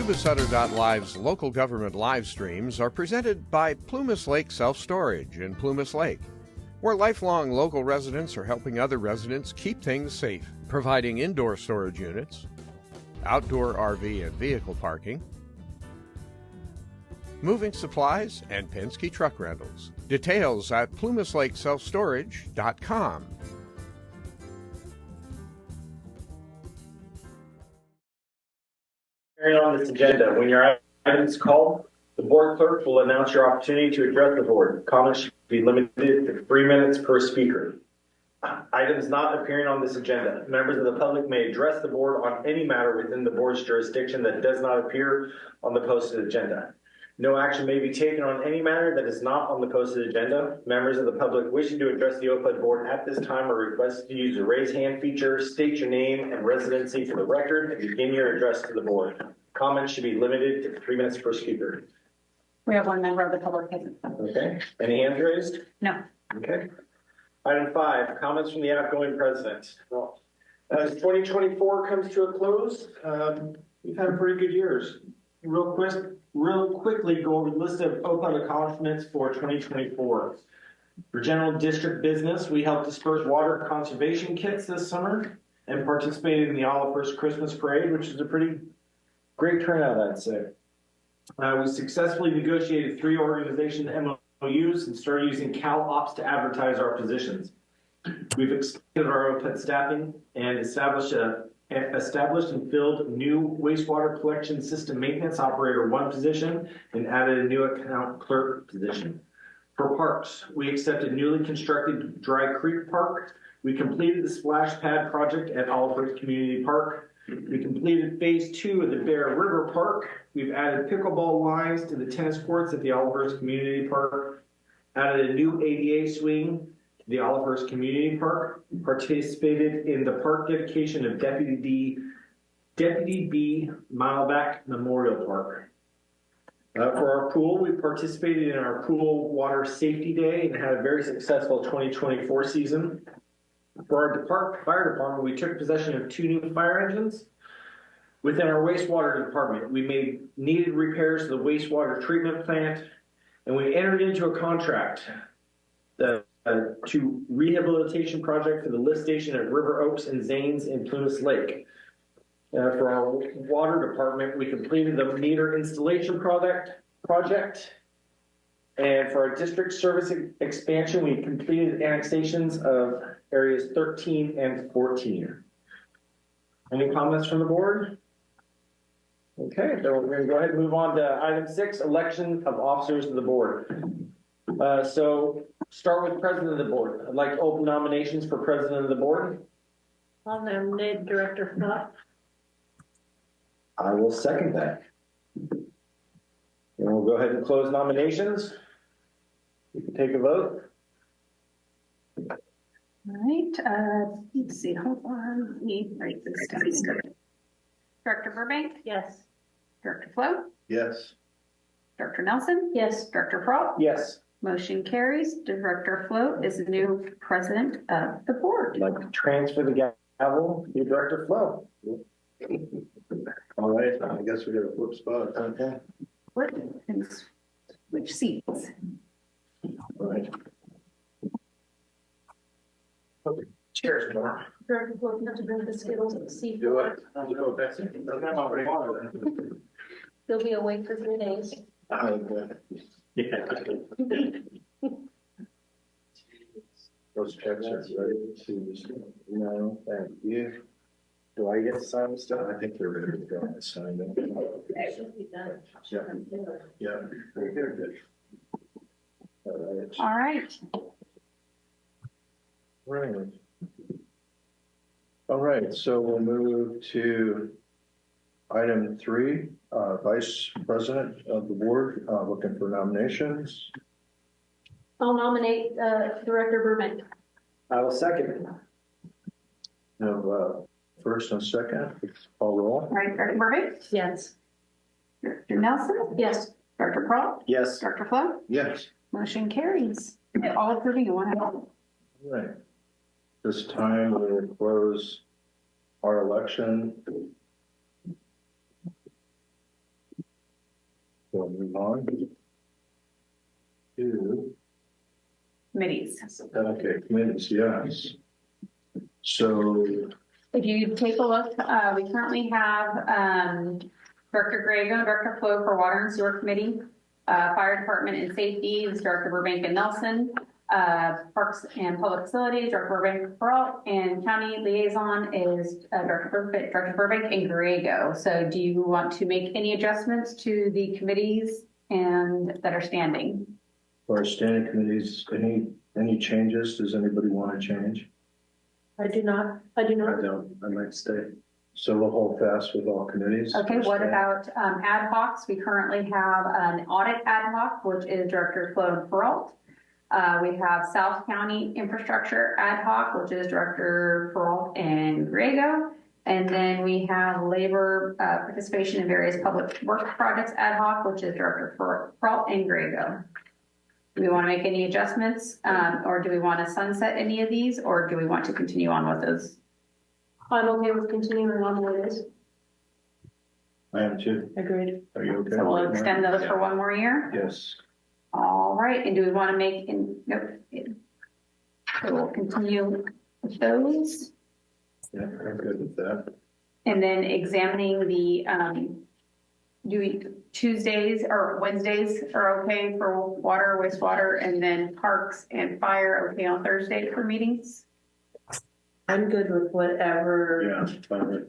Yuba-Sutter.live's local government live streams are presented by Plumas Lake Self-Storage in Plumas Lake, where lifelong local residents are helping other residents keep things safe, providing indoor storage units, outdoor RV and vehicle parking, moving supplies, and Penske truck rentals. Details at plumaslakeselfstorage.com. On this agenda, when your item is called, the board clerk will announce your opportunity to address the board. Comments should be limited to 3 minutes per speaker. Items not appearing on this agenda. Members of the public may address the board on any matter within the board's jurisdiction that does not appear on the posted agenda. No action may be taken on any matter that is not on the posted agenda. Members of the public wishing to address the OPUD board at this time are requested to use the raise hand feature, state your name and residency for the record, and begin your address to the board. Comments should be limited to 3 minutes per speaker. We have one member of the public present. Okay. Any hands raised? No. Okay. Item 5, comments from the outgoing president. Well, as 2024 comes to a close, we've had pretty good years. Real quickly go over the list of OPUD accomplishments for 2024. For general district business, we helped disperse water conservation kits this summer and participated in the Olivehurst Christmas Parade, which is a pretty great turnout, I'd say. We successfully negotiated 3 organization MOUs and started using CalOps to advertise our positions. We've expanded our OPUD staffing and established and filled new wastewater collection system maintenance operator 1 position and added a new account clerk position. For parks, we accepted newly constructed Dry Creek Park. We completed the splash pad project at Olivehurst Community Park. We completed phase 2 of the Bear River Park. We've added pickleball lines to the tennis courts at the Olivehurst Community Park, added a new ADA swing to the Olivehurst Community Park, participated in the park dedication of Deputy B Mileback Memorial Park. For our pool, we participated in our pool water safety day and had a very successful 2024 season. For our fire department, we took possession of 2 new fire engines. Within our wastewater department, we made needed repairs to the wastewater treatment plant, and we entered into a contract to rehabilitation project for the lift station at River Oaks and Zanes in Plumas Lake. For our water department, we completed the meter installation project. And for our district service expansion, we completed annexations of areas 13 and 14. Any comments from the board? Okay, so we're going to go ahead and move on to item 6, election of officers of the board. So start with president of the board. I'd like to open nominations for president of the board. I'll nominate Director Flott. I will second that. And we'll go ahead and close nominations. You can take a vote. All right. Let's see. Hold on. Let me write this down. Director Burbank? Yes. Director Flo? Yes. Director Nelson? Yes. Director Pratt? Yes. Motion carries. Director Flo is the new president of the board. I'd like to transfer the gavel to Director Flo. All right, I guess we got a flip spot. Okay. Which seats? All right. Cheers, Nora. Director Flott, not to bring the Skittles and see. Do it. They'll be awake for 3 days. Yeah. Those checks are ready to, no, thank you. Do I get to sign this stuff? I think they're ready to go and sign them. Yeah. Yeah. Good. All right. Right. All right, so we'll move to item 3, Vice President of the Board, looking for nominations. I'll nominate Director Burbank. I will second. Have first and second, call roll. All right. Director Burbank? Yes. Director Nelson? Yes. Director Pratt? Yes. Director Flo? Yes. Motion carries. All approving in one hour. All right. This time we will close our election we'll move on to, Committees. okay, committees, yes. So, If you take a look, we currently have Director Grego, Director Flo for Water and Sewer Committee, Fire Department and Safety is Director Burbank and Nelson, Parks and Public Facilities, Director Burbank Peralt, and County Liaison is Director Burbank and Grego. So do you want to make any adjustments to the committees and that are standing? for our standing committees, any changes? Does anybody want to change? I do not. I don't, I might stay. So we'll hold fast with all committees. Okay, what about ad hocs? We currently have an audit ad hoc, which is Director Flo Peralt. We have South County Infrastructure ad hoc, which is Director Peralt and Grego. And then we have labor participation in various public work projects ad hoc, which is Director Peralt and Grego. Do we want to make any adjustments or do we want to sunset any of these or do we want to continue on with those? I'm okay with continuing on what it is. I am too. Agreed. Are you okay? So we'll with that? extend those for one more year. Yes. All right, and do we want to make, nope. So we'll continue with those. Yeah, I'm good with that. And then examining the, Tuesdays or Wednesdays are okay for water, wastewater, and then parks and fire okay on Thursday for meetings? I'm good with whatever. Yeah, fine with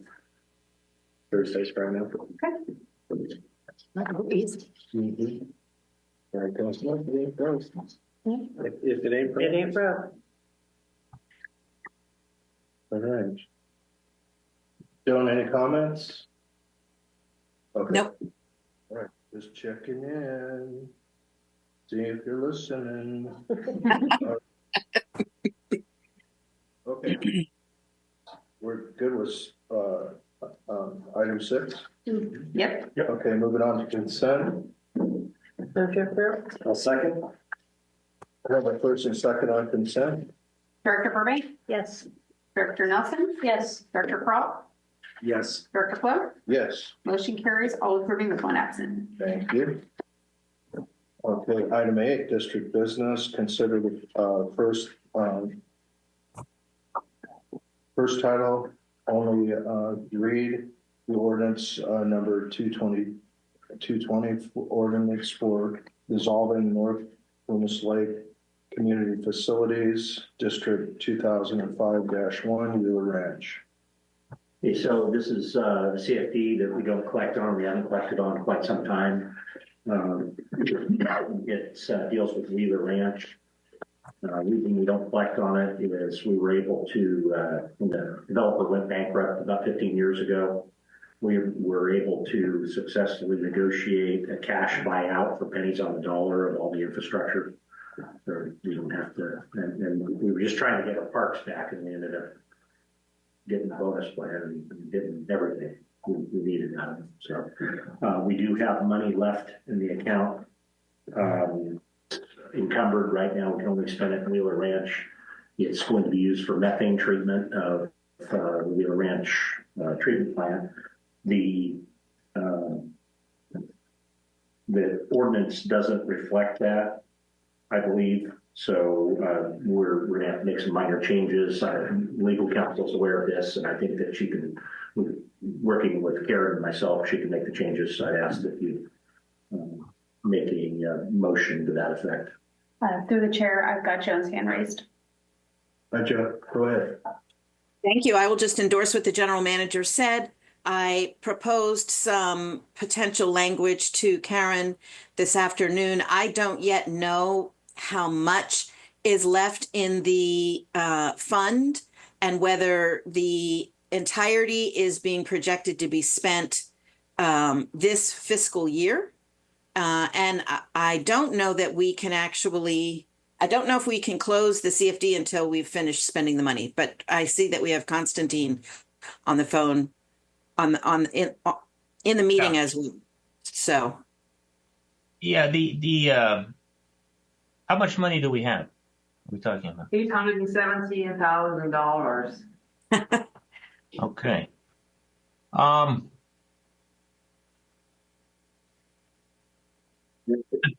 Thursdays right now. Okay. Mm-hmm. There it goes. There it goes. If it ain't. It ain't broke. All right. Dylan, any comments? Okay. Nope. All right, just checking in. See if you're listening. Okay. We're good with item 6. Yep. Okay, moving on to consent. I'll second. I have a first and second on consent. Director Burbank, Yes. Director Nelson, Yes. Director Peralt, Yes. Director Flo, Yes. motion carries, all approving with one absent. Thank you. Okay, item 8, district business, consider the first title only read the ordinance number 220 ordinance for dissolving North Plumas Lake Community Facilities District 2005-1 Wheeler Ranch. Okay, so this is the CFD that we don't collect on, we haven't collected on quite some time. It deals with Wheeler Ranch. The reason we don't collect on it is we were able to, when the developer went bankrupt about 15 years ago, we were able to successfully negotiate a cash buyout for pennies on the dollar of all the infrastructure. So we don't have to, and we were just trying to get our parks back and we ended up getting the bonus plan and getting everything we needed out of it. So we do have money left in the account. Encumbered right now, we can only spend it in Wheeler Ranch. It's going to be used for methane treatment of the Wheeler Ranch treatment plant. The ordinance doesn't reflect that, I believe. So we're going to have to make some minor changes. Legal counsel's aware of this, and I think that she can, working with Karen and myself, she can make the changes. So I asked that you make a motion to that effect. Through the chair, I've got Joan's hand raised. Hi, Joe. Go ahead. Thank you. I will just endorse what the general manager said. I proposed some potential language to Karen this afternoon. I don't yet know how much is left in the fund and whether the entirety is being projected to be spent this fiscal year. And I don't know that we can actually, I don't know if we can close the CFD until we've finished spending the money, but I see that we have Constantine on the phone in the meeting as well. So. Yeah, how much money do we have? Are we talking about? $817,000. Okay.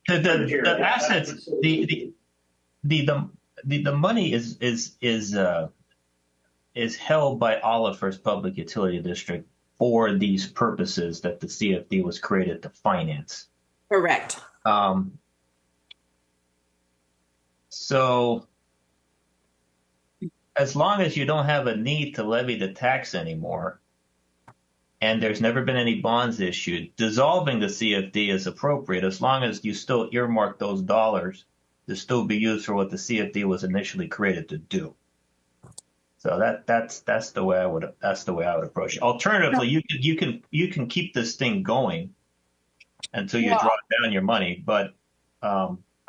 The assets, the money is held by Olivehurst Public Utility District for these purposes that the CFD was created to finance. Correct. So as long as you don't have a need to levy the tax anymore, and there's never been any bonds issued, dissolving the CFD is appropriate as long as you still earmark those dollars to still be used for what the CFD was initially created to do. So that's the way I would approach it. Alternatively, you can keep this thing going until you draw down your money, but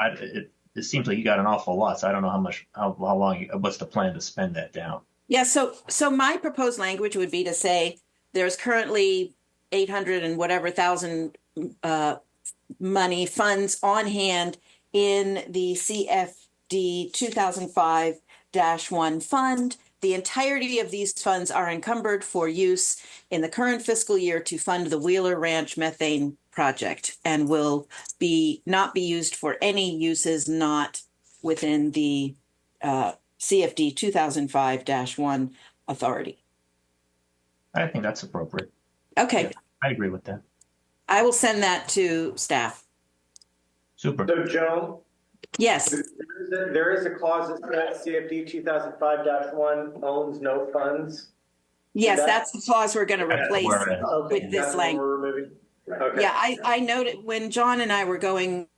it seems like you got an awful lot. So I don't know how long what's the plan to spend that down? Yeah. So my proposed language would be to say there's currently 800 and whatever thousand money funds on hand in the CFD 2005-1 fund. The entirety of these funds are encumbered for use in the current fiscal year to fund the Wheeler Ranch methane project and will not be used for any uses not within the CFD 2005-1 authority. I think that's appropriate. Okay. Yeah, I agree with that. I will send that to staff. Super. So, Joan, Yes. there is a clause that says CFD 2005-1 owns no funds. Yes, that's the clause we're going to replace with this That's what language. we're removing? Okay. Yeah, I noted when John and I were going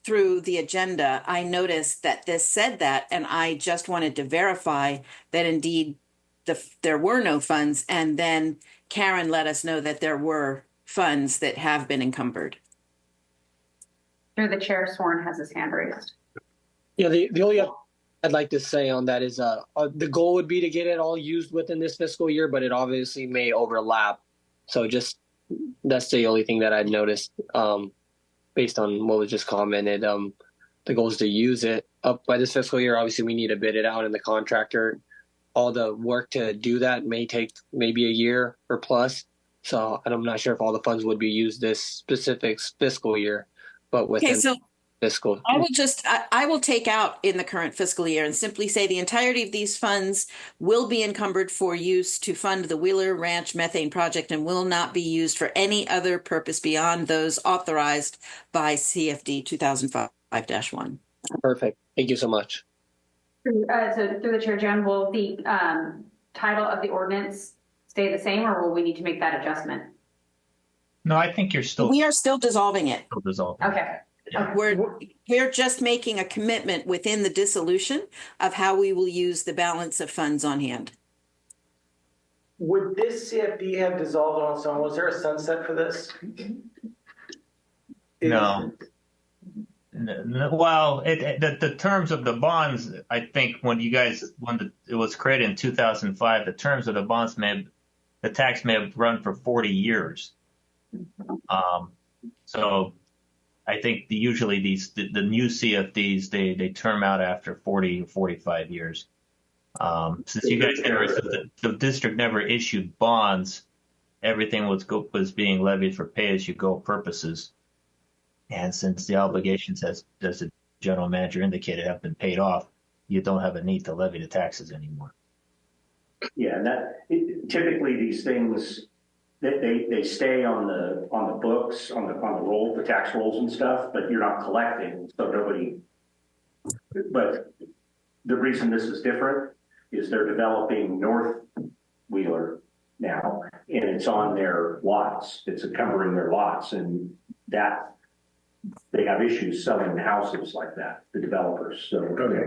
through the agenda, I noticed that this said that, and I just wanted to verify that indeed there were no funds, and then Karen let us know that there were funds that have been encumbered. Through the chair, Sworn has his hand raised. Yeah, the only I'd like to say on that is the goal would be to get it all used within this fiscal year, but it obviously may overlap. So just that's the only thing that I'd noticed based on what was just commented. The goal is to use it up by this fiscal year. Obviously, we need to bid it out, and the contractor, all the work to do that may take maybe a year or plus. So I'm not sure if all the funds would be used this specific fiscal year, but within fiscal. I will take out in the current fiscal year and simply say the entirety of these funds will be encumbered for use to fund the Wheeler Ranch methane project and will not be used for any other purpose beyond those authorized by CFD 2005-1. Perfect. Thank you so much. So through the chair, Jen, will the title of the ordinance stay the same, or will we need to make that adjustment? No, I think We are still dissolving it. still dissolving. Okay. Yeah. We're just making a commitment within the dissolution of how we will use the balance of funds on hand. Would this CFD have dissolved on its own? Was there a sunset for this? No. Well, the terms of the bonds, I think when it was created in 2005, the terms of the bonds the tax may have run for 40 years. So I think usually the new CFDs, they term out after 40 or 45 years. Since you guys the district never issued bonds, everything was being levied for pay-as-you-go purposes. And since the obligations, as the general manager indicated, have been paid off, you don't have a need to levy the taxes anymore. Yeah, and typically these things, they stay on the books, on the roll, the tax rolls and stuff, but you're not collecting, so nobody. But the reason this is different is they're developing North Wheeler now, and it's on their lots. It's encumbering their lots, and that they have issues selling houses like that, the developers. So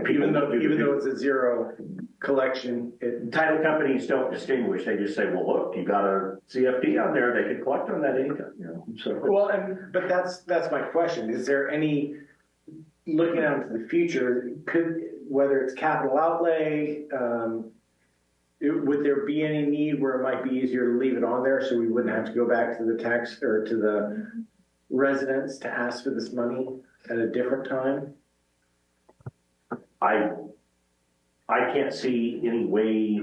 Even though it's a zero collection, title companies don't distinguish. They just say, well, look, you got a CFD on there, they could collect on that income, you know. So but that's my question. Is there any, looking out into the future, whether it's capital outlay, would there be any need where it might be easier to leave it on there so we wouldn't have to go back to the tax or to the residents to ask for this money at a different time? I can't see any way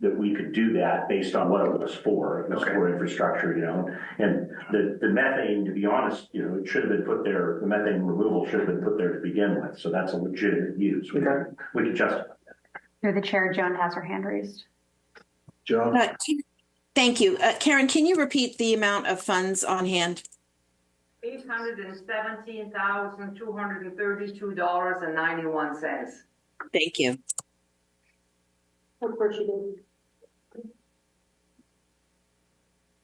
that we could do that based on what it was for. It was for infrastructure, you know. And the methane, to be honest, you know, it should have been put there. The methane removal should have been put there to begin with. So that's a legitimate use. We could justify that. Through the chair, Joan has her hand raised. Joan? Thank you. Karen, can you repeat the amount of funds on hand? $817,232.91. Thank you. Of course you do.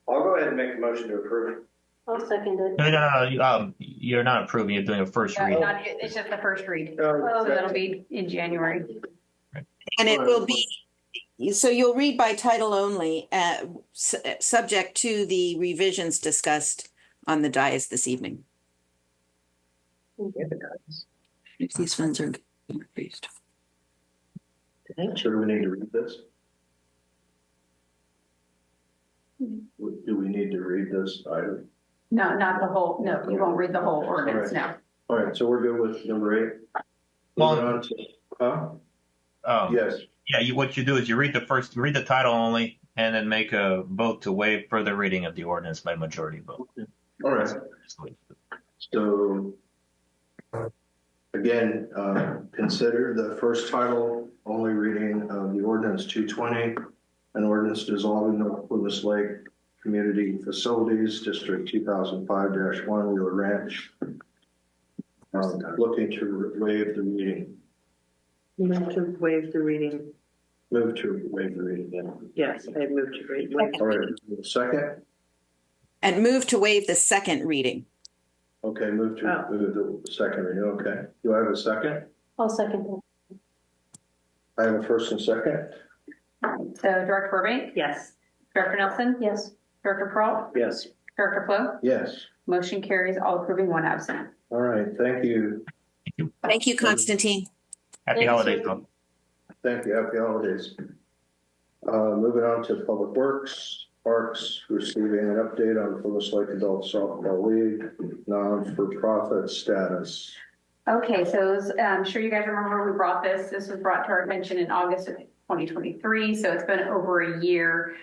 I'll go ahead and make a motion to approve. I'll second it. No, you're not approving. You're doing a first read. It's just the first read. Oh, So that'll be in January. And it will be, so you'll read by title only, subject to the revisions discussed on the dais this evening. If these funds are increased. So do we need to read this? Do we need to read this item? No, not the whole, no, you won't read the whole ordinance, no. All right, so we're good with number 8. Well- Moving on to, yes. Yeah, what you do is you read the title only, and then make a vote to waive further reading of the ordinance by majority vote. All right. So again, consider the first title only reading of the ordinance 220, an ordinance dissolving the Plumas Lake Community Facilities District 2005-1 Wheeler Ranch. Looking to waive the reading. Move to waive the reading. Move to waive the reading then. Yes, I move to waive. All right, second. And move to waive the second reading. Okay, move the second reading. Okay. Do I have a second? I'll second it. I have a first and second. So Director Burbank? Yes. Director Nelson? Yes. Director Peralt? Yes. Director Flo? Yes. Motion carries, all approving, one absent. All right, thank you. Thank you, Constantine. Happy Thanks, holidays, Susan. Bob. Thank you. Happy holidays. Moving on to Public Works, Parks, receiving an update on Plumas Lake Adult Softball League, non-for-profit status. Okay, so I'm sure you guys remember we brought this. This was brought to our attention in August of 2023, so it's been over a year.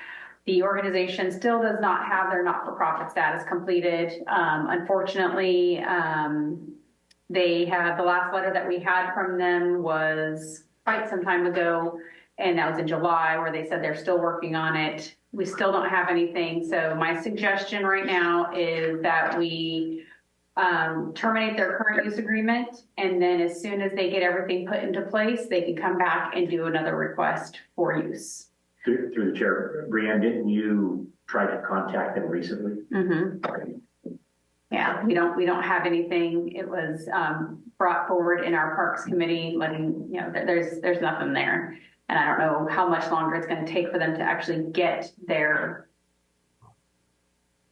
The organization still does not have their not-for-profit status completed. Unfortunately, they had, the last letter that we had from them was quite some time ago, and that was in July, where they said they're still working on it. We still don't have anything, so my suggestion right now is that we terminate their current use agreement, and then as soon as they get everything put into place, they can come back and do another request for use. Through the chair, Brianne, didn't you try to contact them recently? Mm-hmm. Yeah, we don't have anything. It was brought forward in our Parks Committee, letting, you know, there's nothing there. And I don't know how much longer it's going to take for them to actually get their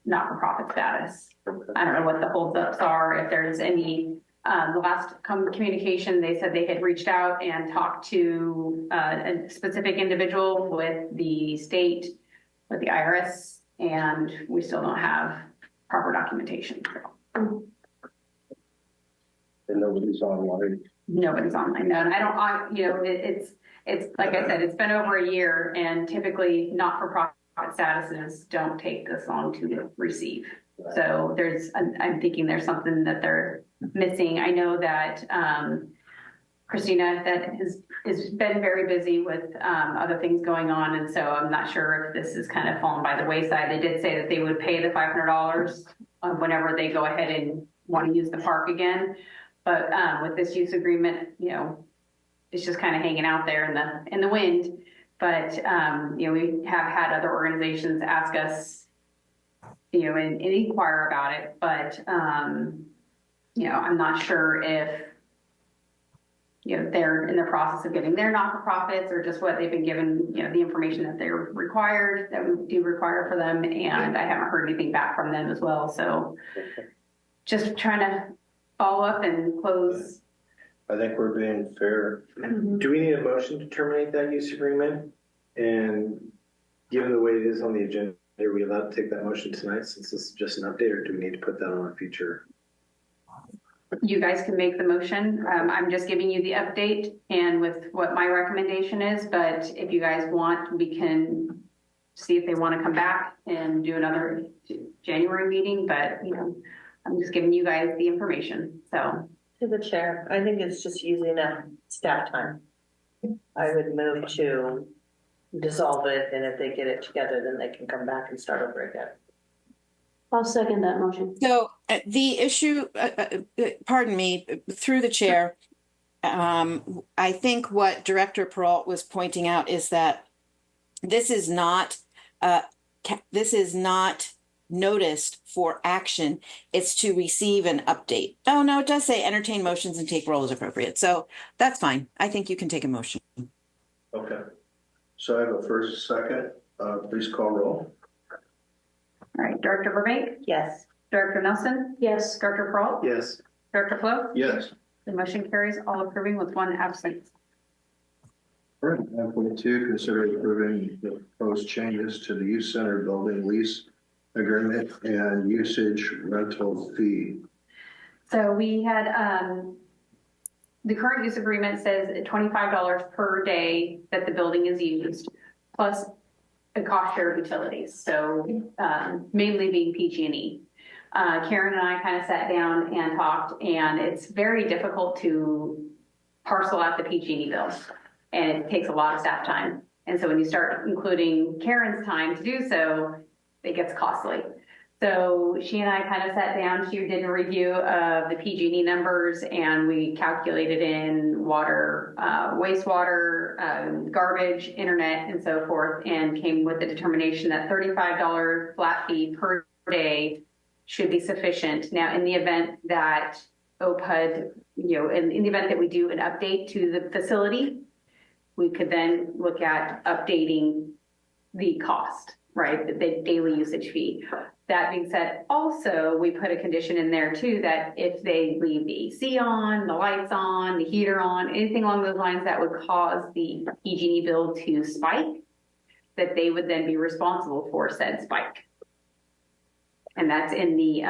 not-for-profit status. I don't know what the holdups are, if there's any. The last communication, they said they had reached out and talked to a specific individual with the state, with the IRS, and we still don't have proper documentation. And nobody's online. Nobody's online. No, and it's like I said, it's been over a year, and typically not-for-profit statuses don't take this long to receive. So I'm thinking there's something that they're missing. I know that Christina that has been very busy with other things going on, and so I'm not sure if this is kind of fallen by the wayside. They did say that they would pay the $500 whenever they go ahead and want to use the park again, but with this use agreement, you know, it's just kind of hanging out there in the wind. But you know, we have had other organizations ask us, you know, and inquire about it, but you know, I'm not sure if, you know, they're in the process of getting their not-for-profits or just what they've been given, you know, the information that they're required, that we do require for them. And I haven't heard anything back from them as well. So just trying to follow up and close. I think we're being fair. Do we need a motion to terminate that use agreement? And given the way it is on the agenda, are we allowed to take that motion tonight since this is just an update, or do we need to put that on a future? you guys can make the motion. I'm just giving you the update and with what my recommendation is, but if you guys want, we can see if they want to come back and do another January meeting, but you know, I'm just giving you guys the information, so. To the chair, I think it's just using a staff time. I would move to dissolve it, and if they get it together, then they can come back and start over again. I'll second that motion. So the issue, pardon me, through the chair, I think what Director Peralt was pointing out is that this is not noticed for action. It's to receive an update. Oh, no, it does say entertain motions and take roll as appropriate. So that's fine. I think you can take a motion. Okay. So I have a first, second. Please call roll. All right, Director Burbank, Yes. Director Nelson, Yes. Director Peralt, Yes. Director Flo. Yes. The motion carries, all approving with one absent. All right, 9.2, consider approving the proposed changes to the youth center building lease agreement and usage rental fee. So we had, the current use agreement says $25 per day that the building is used, plus a cost share of utilities. So mainly being PG&E. Karen and I kind of sat down and talked, and it's very difficult to parcel out the PG&E bills, and it takes a lot of staff time. And so when you start including Karen's time to do so, it gets costly. So she and I kind of sat down, she did a review of the PG&E numbers, and we calculated in water, wastewater, garbage, internet, and so forth, and came with the determination that $35 flat fee per day should be sufficient. Now, in the event that OPUD, you know, in the event that we do an update to the facility, we could then look at updating the cost, right? The daily usage fee. That being said, also, we put a condition in there too, that if they leave the AC on, the lights on, the heater on, anything along those lines that would cause the PG&E bill to spike, that they would then be responsible for said spike. And that's in the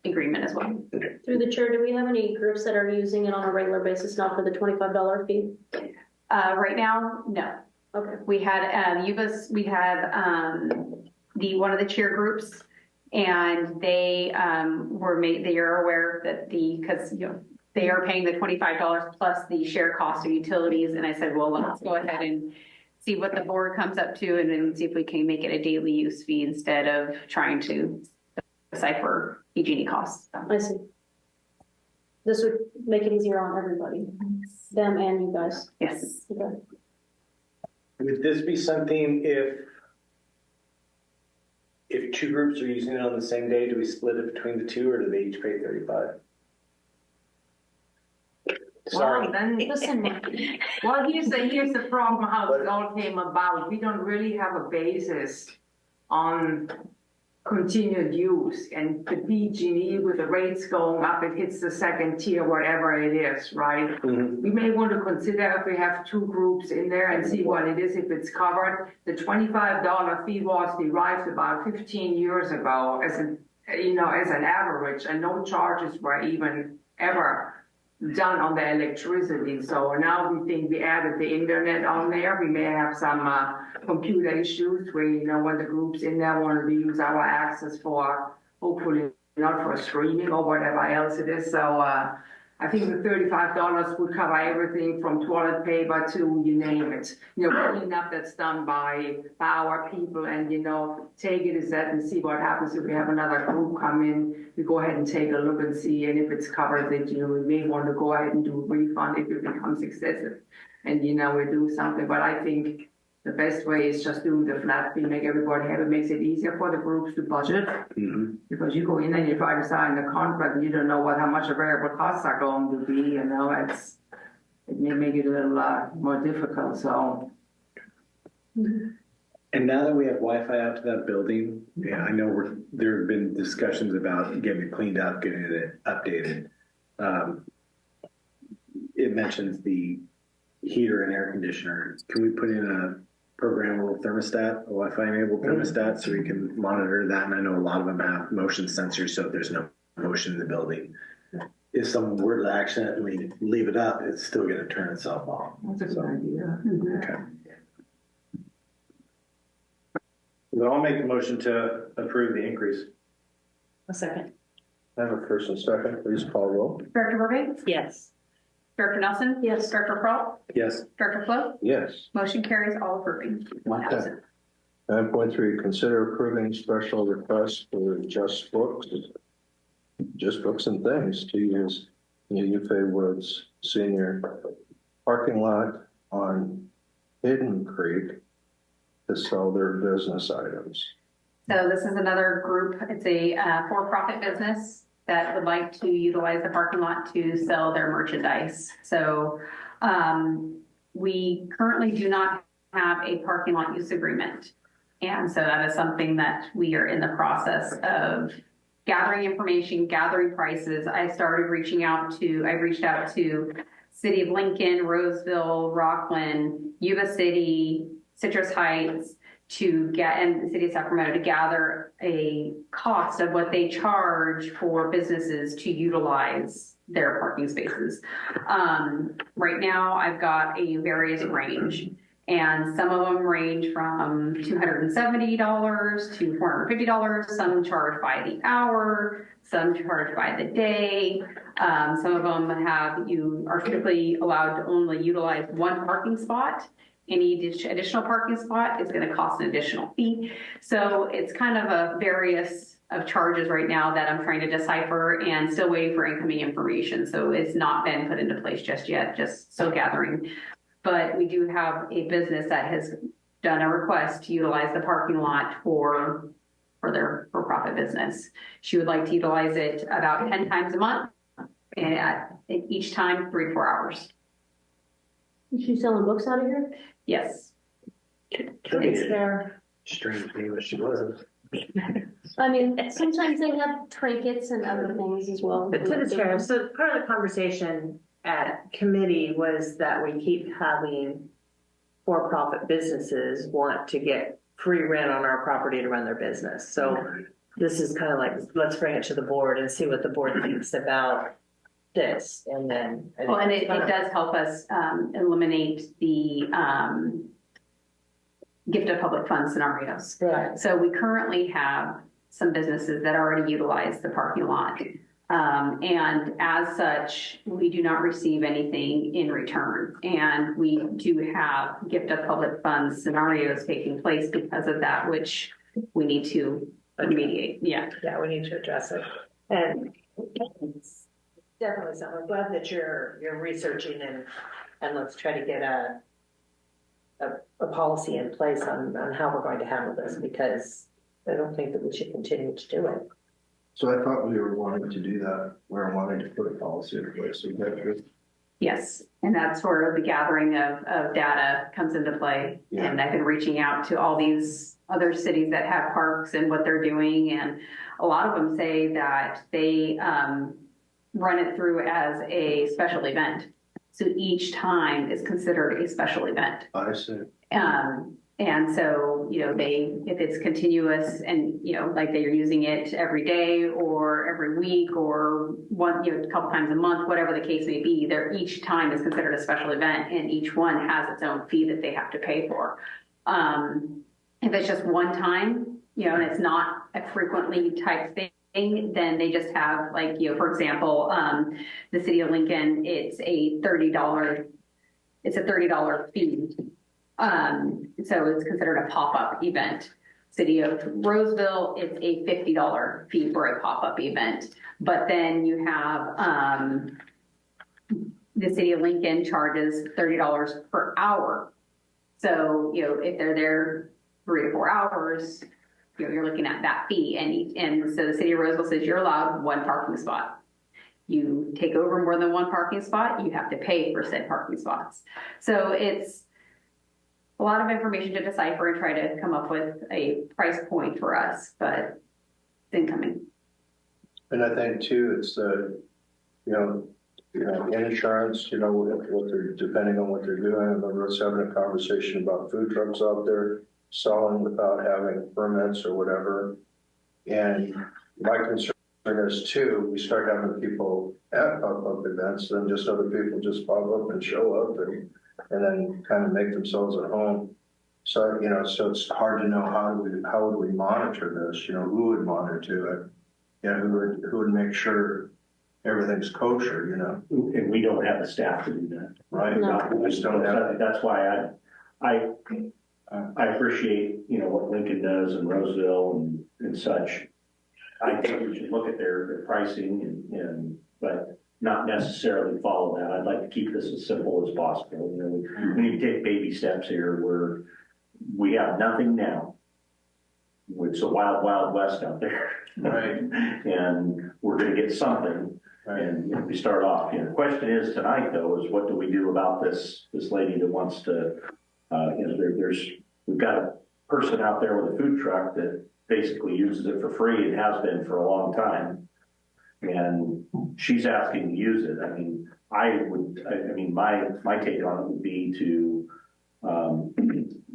agreement as well. Through the chair, do we have any groups that are using it on a regular basis now for the $25 fee? Right now, no. Okay. We had we have one of the cheer groups, and they they are aware that because you know they are paying the $25 plus the share cost of utilities, and I said, well, let's go ahead and see what the board comes up to, and then see if we can make it a daily use fee instead of trying to decipher PG&E costs. I see. This would make it easier on everybody, them and you guys. Yes. Okay. Would this be something if two groups are using it on the same day, do we split it between the two, or do they each pay 35? Sorry. Well, then, Listen, well, here's the problem, how it all came about. We don't really have a basis on continued use, and the PG&E with the rates going up, it hits the second tier, whatever it is, right? Mm-hmm. We may want to consider if we have two groups in there and see what it is, if it's covered. The $25 fee was derived about 15 years ago as an average, and no charges were even ever done on the electricity. So now we think we added the internet on there. We may have some computer issues where, you know, when the groups in there want to use our access for, hopefully not for streaming or whatever else it is. So I think the $35 would cover everything from toilet paper to you name it. You know, cleanup that's done by our people, and, you know, take it as that and see what happens if we have another group come in. We go ahead and take a look and see, and if it's covered, that, you know, we may want to go ahead and do a refund if it becomes excessive. And, you know, we do something, but I think the best way is just do the flat fee, make everybody happy. It makes it easier for the groups to budget. Mm-hmm. Because you go in and you try to sign the contract, and you don't know how much the variable costs are going to be, you know, it may make it a little more difficult, so. And now that we have Wi-Fi out to that building, yeah, I know there have been discussions about getting it cleaned up, getting it updated. It mentions the heater and air conditioner. Can we put in a programmable thermostat, a Wi-Fi enabled thermostat, so we can monitor that? And I know a lot of them have motion sensors, so if there's no motion in the building, if someone were to accidentally leave it up, it's still gonna turn itself off. That's a good idea. Okay. Then I'll make the motion to approve the increase. A second. I have a first and second, please call roll. Director Burbank? Yes. Director Nelson? Yes. Director Pearl? Yes. Director Flo? Yes. Motion carries, all approving. One Okay. absent. 9.3, consider approving special request for Just Books and Things to use Yuba Woods Senior parking lot on Hidden Creek to sell their business items. So this is another group, it's a for-profit business that would like to utilize the parking lot to sell their merchandise. So we currently do not have a parking lot use agreement. And so that is something that we are in the process of gathering information, gathering prices. I reached out to City of Lincoln, Roseville, Rockland, Yuba City, Citrus Heights, and the City of Sacramento to gather a cost of what they charge for businesses to utilize their parking spaces. Right now, I've got a various range, and some of them range from $270 to $450. Some charge by the hour, some charge by the day. Some of them you are typically allowed to only utilize one parking spot. Any additional parking spot is going to cost an additional fee. So it's kind of a various of charges right now that I'm trying to decipher and still waiting for incoming information. So it's not been put into place just yet, just still gathering. But we do have a business that has done a request to utilize the parking lot for their for-profit business. She would like to utilize it about 10 times a month, and each time 3 to 4 hours. Is she selling books out of here? Yes. It's fair. Strange name as she was. I mean, sometimes they have trinkets and other things as well. But to the chair, so part of the conversation at committee was that we keep having for-profit businesses want to get free rent on our property to run their business. So this is kind of like, let's bring it to the board and see what the board thinks about this. And then. Well, and it does help us eliminate the gift of public funds scenarios. Right. So we currently have some businesses that already utilize the parking lot. And as such, we do not receive anything in return. And we do have gift of public funds scenarios taking place because of that, which we need to remediate. Yeah. Yeah, we need to address it. And it's definitely something. I'm glad that you're researching and let's try to get a policy in place on how we're going to handle this, because I don't think that we should continue to do it. So I thought we were wanting to do that. We were wanting to put a policy in place. Is that true? Yes, and that's where the gathering of data comes into play. Yeah. And I've been reaching out to all these other cities that have parks and what they're doing. And a lot of them say that they run it through as a special event. So each time is considered a special event. I see. And so, if it's continuous and, like they're using it every day or every week or a couple times a month, whatever the case may be, each time is considered a special event and each one has its own fee that they have to pay for. If it's just one time, and it's not a frequently type thing, then they just have for example, the City of Lincoln, it's a $30 fee. So it's considered a pop-up event. City of Roseville, it's a $50 fee for a pop-up event. But then you have the City of Lincoln charges $30 per hour. So, if they're there 3 to 4 hours, you're looking at that fee. And so the City of Roseville says you're allowed 1 parking spot. You take over more than 1 parking spot, you have to pay for said parking spots. So it's a lot of information to decipher and try to come up with a price point for us, but it's incoming. And I think too, it's insurance, what they're, depending on what they're doing. I remember us having a conversation about food trucks out there selling without having permits or whatever. And my concern this too, we start having people at pop-up events, then just other people just pop up and show up and then kind of make themselves at home. So, you know, so it's hard to know how would we monitor this, you know, who would monitor it? Yeah, who would make sure everything's kosher, you know? And we don't have the staff to do that. Right? No. We just don't have. That's why I appreciate, you know, what Lincoln does and Roseville and such. I think we should look at their pricing but not necessarily follow that. I'd like to keep this as simple as possible. You know, we need to take baby steps here where we have nothing now. It's a wild, wild west out there. Right. And we're going to get something. Right. And you know, we start off. You know, the question is tonight, though, is what do we do about this lady that wants to, you know, we've got a person out there with a food truck that basically uses it for free and has been for a long time. And she's asking to use it. I mean, my take on it would be to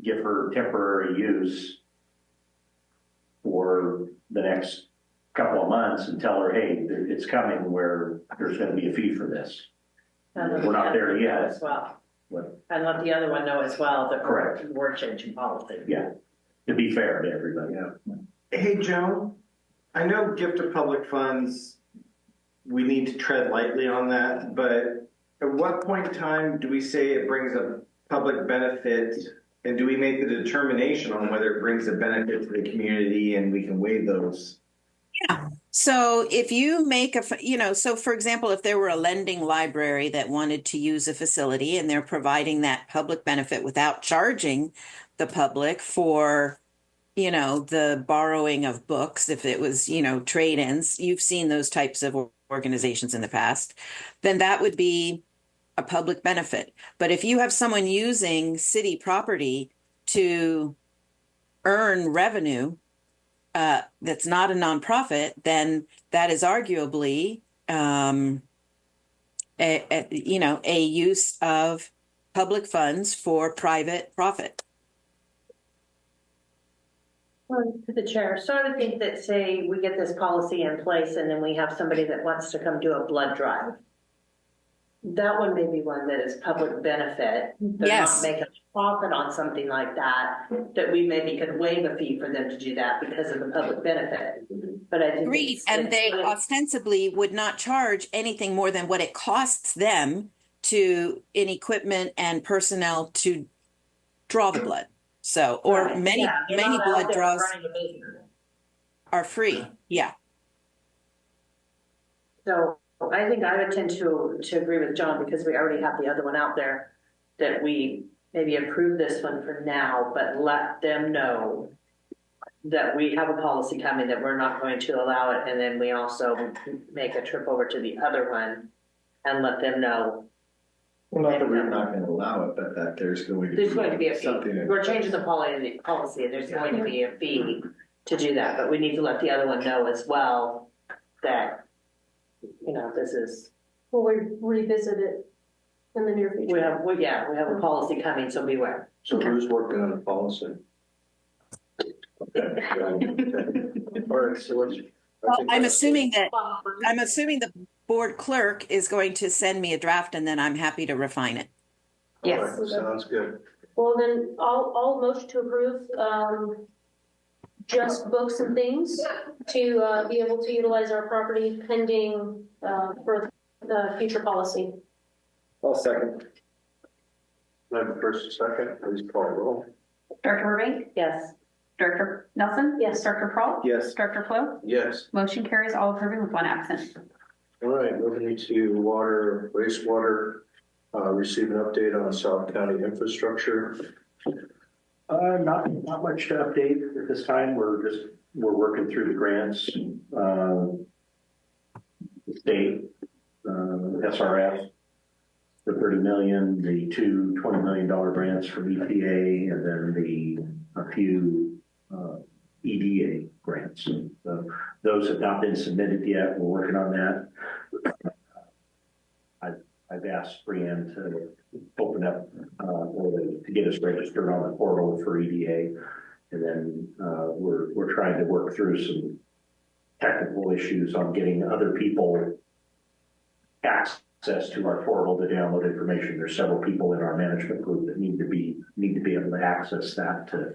give her temporary use for the next couple of months and tell her, hey, it's coming where there's going to be a fee for this. We're not there yet. As well. What? And let the other one know as well that Correct. we're changing policy. Yeah, to be fair to everybody. Yeah. Hey, Joe, I know gift of public funds, we need to tread lightly on that, but at what point in time do we say it brings a public benefit? And do we make the determination on whether it brings a benefit to the community and we can weigh those? Yeah. So if you make so for example, if there were a lending library that wanted to use a facility and they're providing that public benefit without charging the public for, you know, the borrowing of books, if it was, you know, trade-ins, you've seen those types of organizations in the past, then that would be a public benefit. But if you have someone using city property to earn revenue, that's not a nonprofit, then that is arguably, a use of public funds for private profit. Well, to the chair, so I would think that, say, we get this policy in place and then we have somebody that wants to come do a blood drive. That one may be one that is public benefit. They're Yes. not making a profit on something like that we maybe could waive a fee for them to do that because of the public benefit. But I think Agreed. And they ostensibly would not charge anything more than what it costs them in equipment and personnel to draw the blood. So, or Right. many Yeah, you're many not out blood there draws running a business. are free. Yeah. So I think I would tend to agree with John because we already have the other one out there, that we maybe approve this one for now, but let them know that we have a policy coming that we're not going to allow it. And then we also make a trip over to the other one and let them know. Well, not that we're not going to allow it, but that there's going to be a fee. something. We're changing the policy and there's going to be a fee to do that, but we need to let the other one know as well that, you know, this is. Will we revisit it in the near future? We have a policy coming, so beware. So who's working on the policy? Okay. All right, so Well, I'm assuming the board clerk is going to send me a draft and then I'm happy to refine it. Yes. Sounds good. Well, then I'll motion to approve, just books and things to, be able to utilize our property pending, for the future policy. I'll second. Then first and second, please call roll. Director Burbank? Yes. Director Nelson? Yes. Director Pearl? Yes. Director Flo? Yes. Motion carries, all approving with one absent. All right, moving to water, wastewater, receive an update on South County infrastructure. Not much to update at this time. We're working through the grants, the state, SRF for $30 million, the two $20 million grants from EPA, and then a few EDA grants. So those have not been submitted yet. We're working on that. I've asked Brianne to open up or to get us registered on the portal for EDA, and then we're trying to work through technical issues on getting other people access to our portal to download information. There's several people in our management group that need to be able to access that to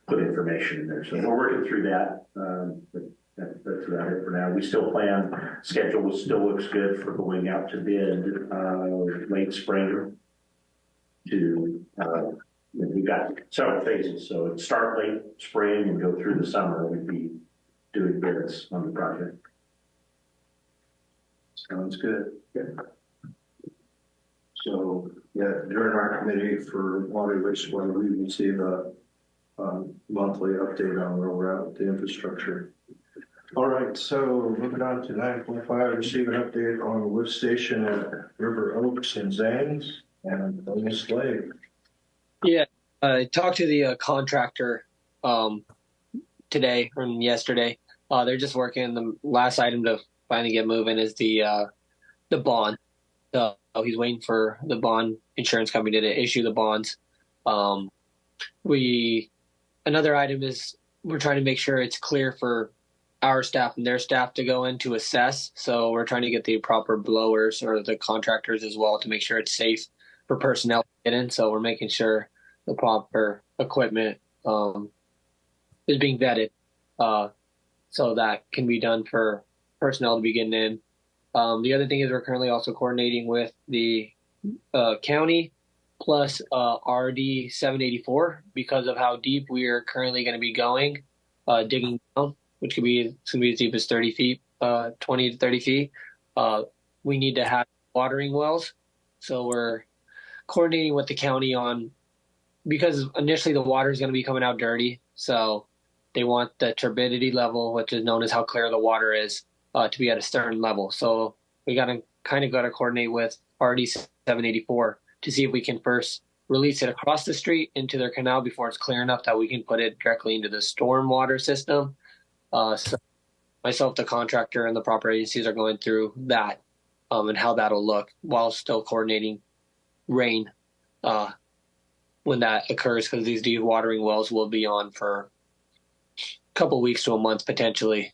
put information in there. So we're working through that. But that's about it for now. We still plan, schedule still looks good for going out to bid late spring to, we've got several phases. So it'd start late spring and go through the summer. We'd be doing bids on the project. Sounds good. Yeah. So, yeah, during our committee for water wastewater, we receive a monthly update on where we're at with the infrastructure. All right, so moving on to 9.5, receive an update on the lift station at River Oaks and Zanes and Plumas Lake. Yeah, I talked to the contractor today or yesterday. They're just working. The last item to finally get moving is the bond. He's waiting for the bond insurance company to issue the bonds. Another item is we're trying to make sure it's clear for our staff and their staff to go in to assess. So we're trying to get the proper blowers or the contractors as well to make sure it's safe for personnel to get in. So we're making sure the proper equipment is being vetted so that can be done for personnel to be getting in. The other thing is we're currently also coordinating with the county plus RD 784 because of how deep we are currently going to be going, digging down, which could be, it's going to be as deep as 30 feet, 20 to 30 feet. We need to have watering wells. So we're coordinating with the county on, because initially the water is going to be coming out dirty. So they want the turbidity level, which is known as how clear the water is, to be at a certain level. So we got to coordinate with RD 784 to see if we can first release it across the street into their canal before it's clear enough that we can put it directly into the stormwater system. So myself, the contractor, and the proper agencies are going through that and how that'll look while still coordinating rain when that occurs, because these dewatering wells will be on for a couple weeks to a month potentially,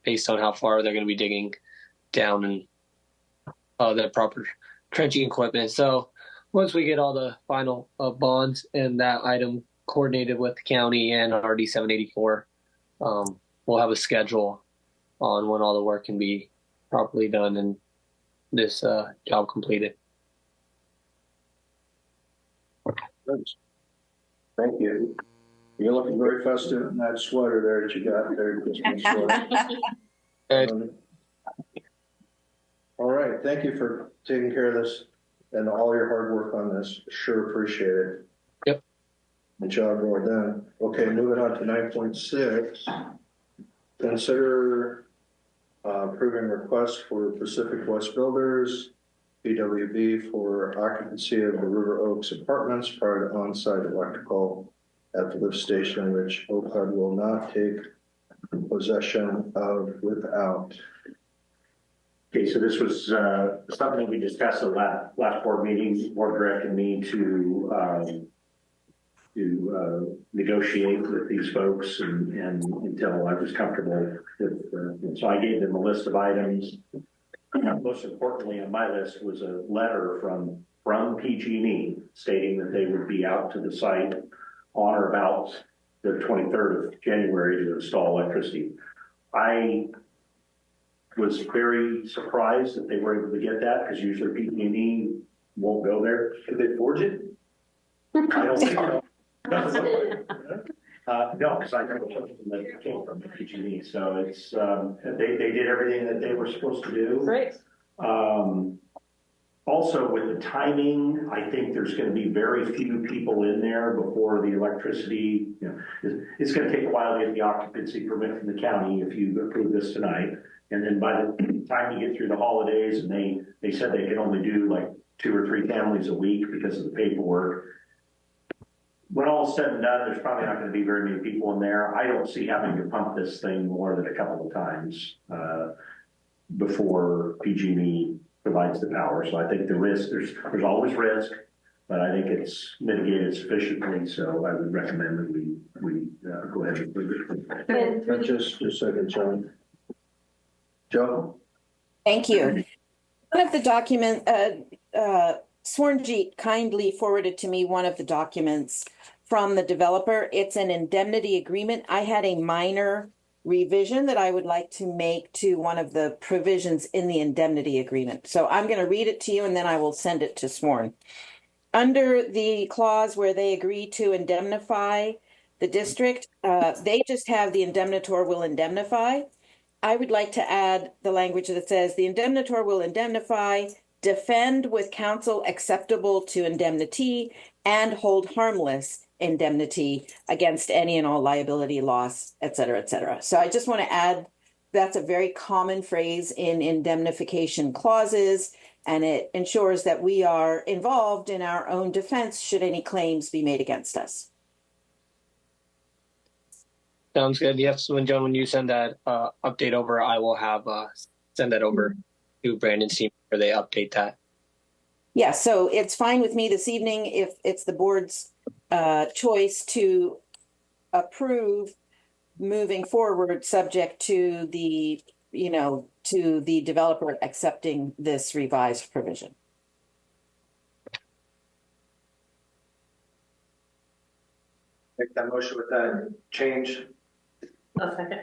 based on how far they're going to be digging down and the proper trenching equipment. So once we get all the final bonds and that item coordinated with the county and RD 784, we'll have a schedule on when all the work can be properly done and this job completed. Thank you. You're looking very festive in that sweater there that you got there. Christmas sweater. All right. Thank you for taking care of this and all your hard work on this. Sure appreciate it. Yep. Good job well done. Okay, moving on to 9.6. Consider approving requests for Pacific West Builders, PWB, for occupancy of the River Oaks apartments prior to on-site electrical at the lift station, which OPUD will not take possession of without. Okay, so this was something we discussed at last board meeting. The board directed me to negotiate with these folks and until I was comfortable with. So I gave them a list of items. Most importantly on my list was a letter from PG&E stating that they would be out to the site on or about the 23rd of January to install electricity. I was very surprised that they were able to get that because usually PG&E won't go there. Did they forge it? I don't think so. No, because I never took them that came from PG&E. So it's they did everything that they were supposed to do. Great. Also, with the timing, I think there's going to be very few people in there before the electricity. It's going to take a while to get the occupancy permit from the county if you approve this tonight. And then by the time you get through the holidays, and they said they could only do like 2 or 3 families a week because of the paperwork. When all is said and done, there's probably not going to be very many people in there. I don't see having to pump this thing more than a couple of times before PG&E provides the power. So I think the risk, there's always risk, but I think it's mitigated sufficiently. So I would recommend that we go ahead and approve it. And through Just a second, John. Joe? Thank you. One of the document, Swornjeet kindly forwarded to me one of the documents from the developer. It's an indemnity agreement. I had a minor revision that I would like to make to one of the provisions in the indemnity agreement. So I'm going to read it to you and then I will send it to Sworn. Under the clause where they agree to indemnify the district, they just have the indemnitor will indemnify. I would like to add the language that says the indemnitor will indemnify, defend with counsel acceptable to indemnity, and hold harmless indemnity against any and all liability, loss, et cetera, et cetera. So I just want to add that's a very common phrase in indemnification clauses, and it ensures that we are involved in our own defense should any claims be made against us. Sounds good. Yes, when you send that update over, I will have send that over to Brandon's team where they update that. Yeah, so it's fine with me this evening if it's the board's choice to approve moving forward, subject to the, to the developer accepting this revised provision. Make that motion with that change. A second.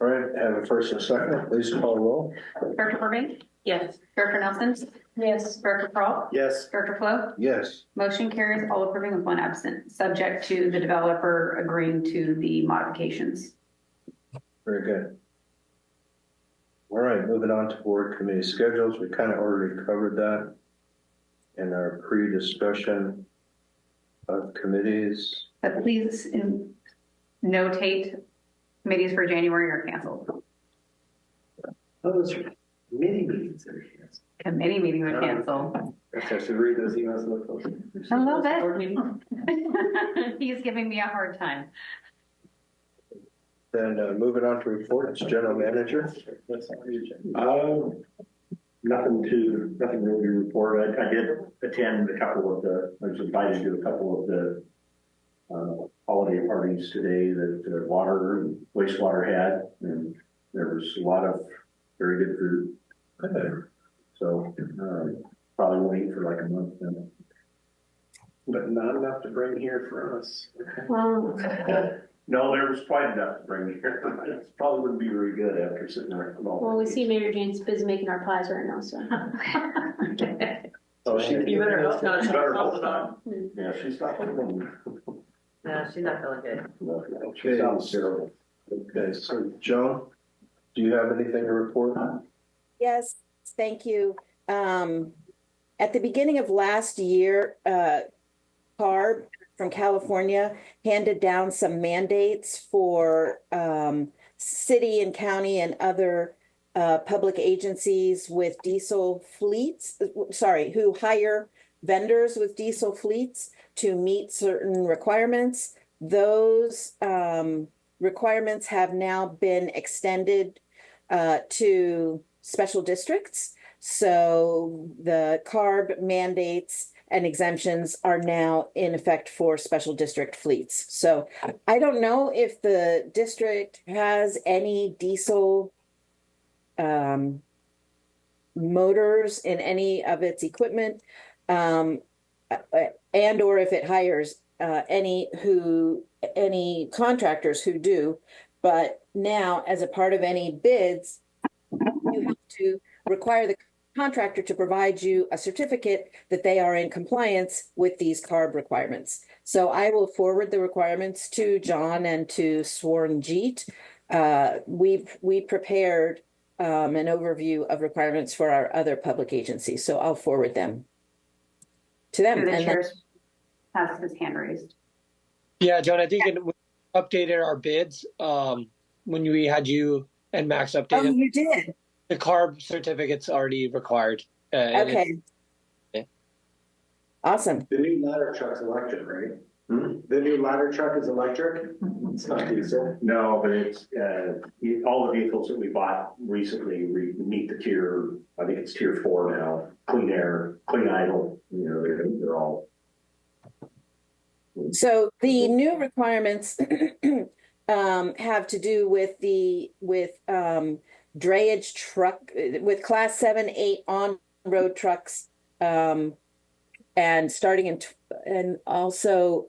All right, have a first and a second. Please call roll. Director Burbank? Yes. Director Nelson? Yes. Director Pearl? Yes. Director Flo? Yes. Motion carries, all approving with one absent, subject to the developer agreeing to the modifications. Very good. All right, moving on to board committee schedules. We kind of already covered that in our pre-discussion of committees. But please notate committees for January are canceled. Those are mini meetings that are canceled. Committee meetings are canceled. I should read those emails a little closer. A little bit. He's giving me a hard time. Then moving on to reports, general manager. Nothing really to report. I did attend I was invited to a couple of the holiday parties today that water and wastewater had, and there was a lot of very good food. So probably won't eat for like a month then. But not enough to bring here for us. Well, No, there was quite enough to bring here. It probably wouldn't be very good after sitting there. well, we see Mayor Jane's busy making our pies right now, so. Oh, You better hope not. Better hope not. Yeah, she's not. No, she's not feeling good. She sounds terrible. Okay, so Joan, do you have anything to report? Yes, thank you. At the beginning of last year, CARB from California handed down some mandates for city and county and other public agencies with diesel fleets, who hire vendors with diesel fleets to meet certain requirements. Those requirements have now been extended to special districts. So the CARB mandates and exemptions are now in effect for special district fleets. So I don't know if the district has any diesel motors in any of its equipment, and or if it hires any contractors who do. But now, as a part of any bids, you have to require the contractor to provide you a certificate that they are in compliance with these CARB requirements. So I will forward the requirements to John and to Swornjeet. We prepared an overview of requirements for our other public agencies, so I'll forward them to them. The And chair has his hand raised. Yeah, John, I think we updated our bids when we had you and Max updated. oh, you did? The CARB certificate's already required. Okay. Yeah. Awesome. The new ladder truck's electric, right? The new ladder truck is electric? It's not diesel. No, but it's all the vehicles that we bought recently meet the tier. I think it's tier 4 now. Clean air, clean idle. They're all. So the new requirements have to do with drayage truck with class 7, 8 on-road trucks, and starting and also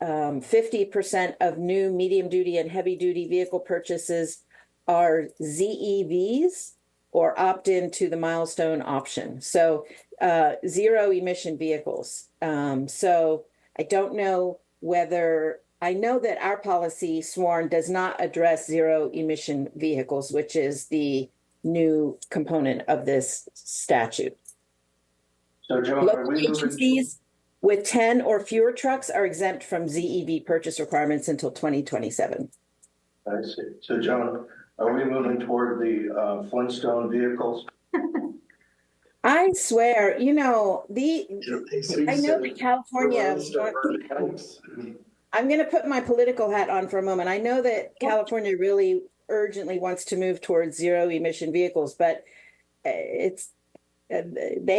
50% of new medium-duty and heavy-duty vehicle purchases are ZEVs or opt into the milestone option. So zero emission vehicles. So I don't know whether, I know that our policy sworn does not address zero emission vehicles, which is the new component of this statute. So Joan, are Local we moving? agencies with 10 or fewer trucks are exempt from ZEV purchase requirements until 2027. I see. So Joan, are we moving toward the Flintstone vehicles? I swear, you know, I know that California, I'm going to put my political hat on for a moment. I know that California really urgently wants to move towards zero emission vehicles, but they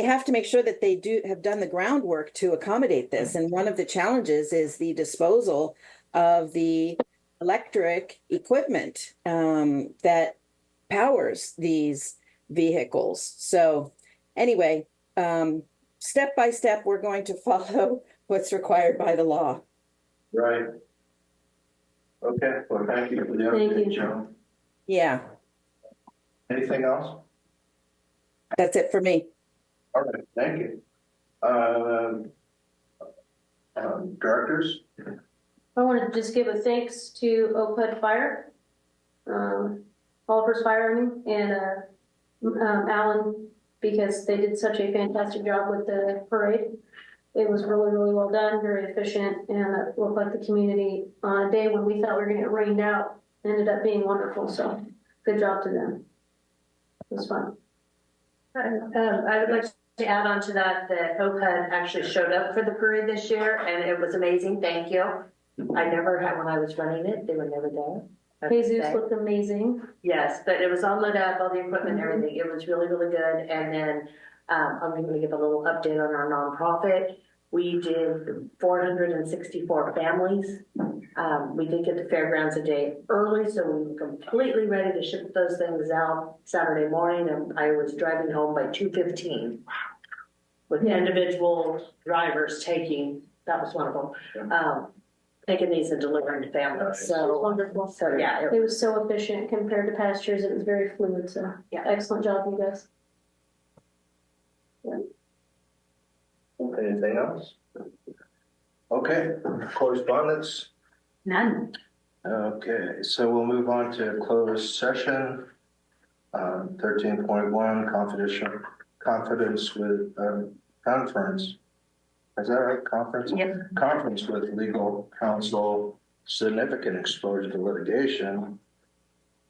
have to make sure that they have done the groundwork to accommodate this. And one of the challenges is the disposal of the electric equipment that powers these vehicles. So anyway, step by step, we're going to follow what's required by the law. Right. Okay, well, thank you for the update, Joan. Yeah. Anything else? That's it for me. All right, thank you. Directors? I want to just give a thanks to OPUD Fire, Olivehurst Fire, and Alan, because they did such a fantastic job with the parade. It was really, really well done, very efficient, and it looked like the community on a day when we thought we were going to get rained out ended up being wonderful. So good job to them. It was fun. I would like to add on to that OPUD actually showed up for the parade this year, and it was amazing. Thank you. I never had, when I was running it, they were never there. Jesus looked amazing. Yes, but it was all lit up, all the equipment and everything. It was really, really good. And then I'm going to give a little update on our nonprofit. We did 464 families. We did get the fairgrounds a day early, so we were completely ready to ship those things out Saturday morning, and I was driving home by 2:15 with individual drivers taking, that was wonderful, taking these and delivering to families. So It was wonderful. So yeah, It was so efficient compared to past years. It was very fluid. So Yeah. Excellent job, you guys. Yeah. Anything else? Okay, correspondence? None. Okay, so we'll move on to closed session. 13.1, confidence with conference. Is that right? Conference? Yep. Conference with legal counsel, significant exposure to litigation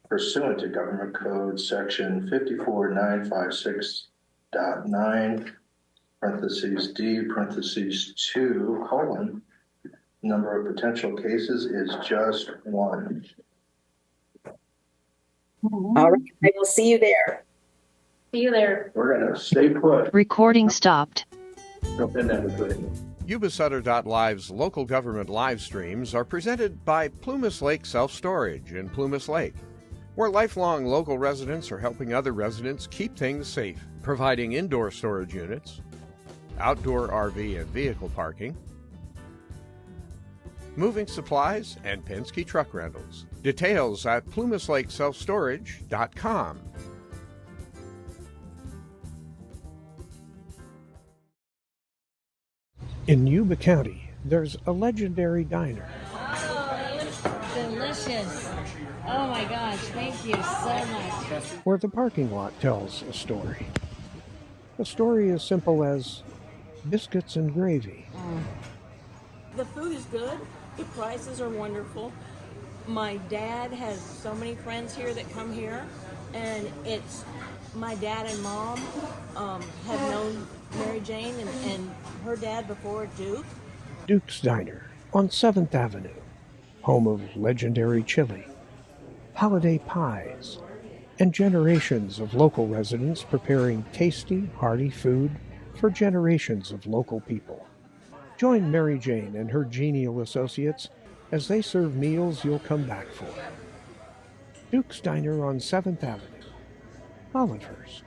pursuant to Government Code Section 54956.9, parentheses D, parentheses 2, colon, number of potential cases is just one. All right, I will see you there. See you there. We're going to stay put. Recording stopped. Jump in there with Yuba-Sutter.live's local government live streams are presented by Plumas Lake Self-Storage in Plumas Lake, where lifelong local residents are helping other residents keep things safe, providing indoor storage units, outdoor RV and vehicle parking, moving supplies, and Penske truck rentals. Details at plumaslakeselfstorage.com. In Yuba County, there's a legendary diner. Oh, it looks delicious. Oh my gosh, thank you so much. Where the parking lot tells a story. A story as simple as biscuits and gravy. The food is good. The prices are wonderful. My dad has so many friends here that come here, and it's my dad and mom have known Mary Jane and her dad before Duke. Duke's Diner on 7th Avenue, home of legendary chili, holiday pies, and generations of local residents preparing tasty, hearty food for generations of local people. Join Mary Jane and her genial associates as they serve meals you'll come back for. Duke's Diner on 7th Avenue, Olivehurst.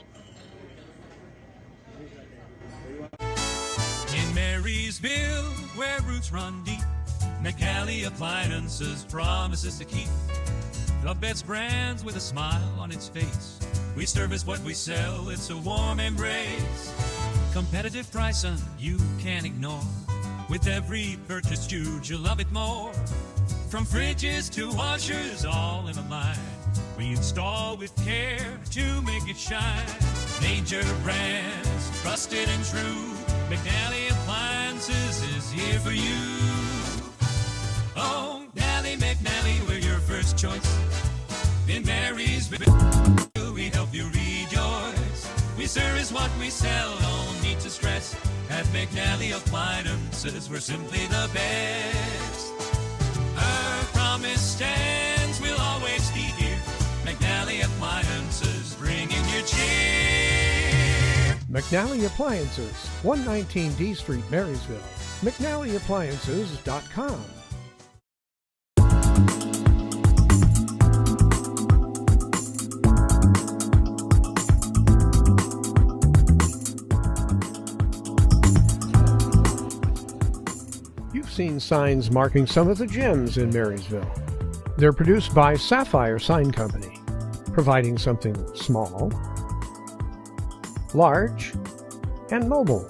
In Marysville, where roots run deep, McNally Appliances promises to keep the best brands with a smile on its face. We service what we sell, it's a warm embrace. Competitive pricing you can't ignore. With every purchase you'll love it more. From fridges to washers, all in a line. We install with care to make it shine. Major brands, trusted and true. McNally Appliances is here for you. Oh, McNally, we're your first choice. In Marysville, we help you rejoice. We service what we sell, no need to stress. At McNally Appliances, we're simply the best. Our promise stands, we'll always be here. McNally Appliances, bringing you cheer. McNally Appliances, 119 D Street, Marysville. McNallyAppliances.com. You've seen signs marking some of the gems in Marysville. They're produced by Sapphire Sign Company, providing something small, large, and mobile.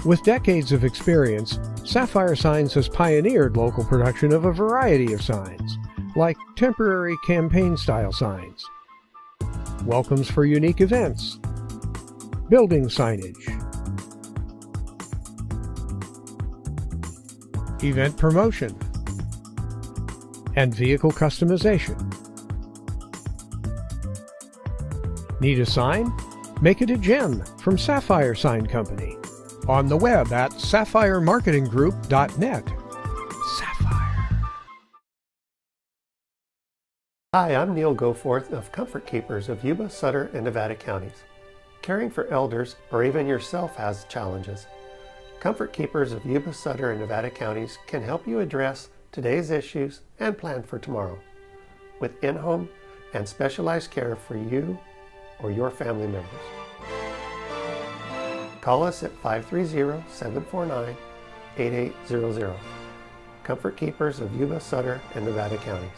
With decades of experience, Sapphire Signs has pioneered local production of a variety of signs, like temporary campaign-style signs, welcomes for unique events, building signage, event promotion, and vehicle customization. Need a sign? Make it a gem from Sapphire Sign Company. On the web at sapphiremarketinggroup.net. Sapphire. Hi, I'm Neil Goforth of Comfort Keepers of Yuba, Sutter, and Nevada counties. Caring for elders or even yourself has challenges. Comfort Keepers of Yuba, Sutter, and Nevada counties can help you address today's issues and plan for tomorrow with in-home and specialized care for you or your family members. Call us at 530-749-8800. Comfort Keepers of Yuba, Sutter, and Nevada counties.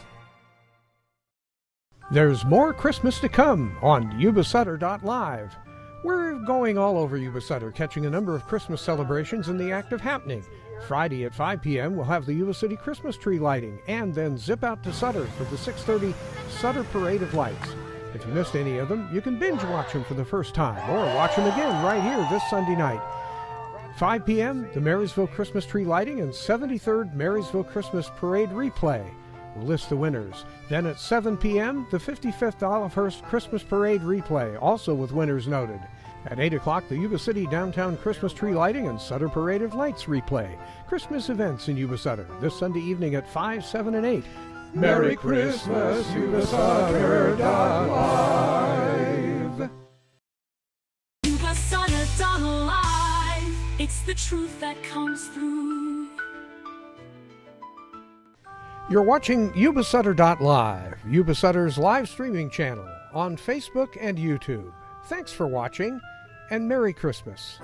There's more Christmas to come on Yuba-Sutter.live. We're going all over Yuba-Sutter, catching a number of Christmas celebrations in the act of happening. Friday at 5 p.m. we'll have the Yuba City Christmas tree lighting, and then zip out to Sutter for the 6:30 Sutter Parade of Lights. If you missed any of them, you can binge watch them for the first time, or watch them again right here this Sunday night. 5 p.m., the Marysville Christmas tree lighting and 73rd Marysville Christmas Parade replay. We'll list the winners. Then at 7 p.m., the 55th Olivehurst Christmas Parade replay, also with winners noted. At 8 o'clock, the Yuba City Downtown Christmas Tree Lighting and Sutter Parade of Lights replay. Christmas events in Yuba-Sutter this Sunday evening at 5, 7, and 8. Merry Christmas, Yuba-Sutter.live. Yuba-Sutter.live. It's the truth that comes through. You're watching Yuba-Sutter.live, Yuba-Sutter's live streaming channel on Facebook and YouTube. Thanks for watching, and Merry Christmas.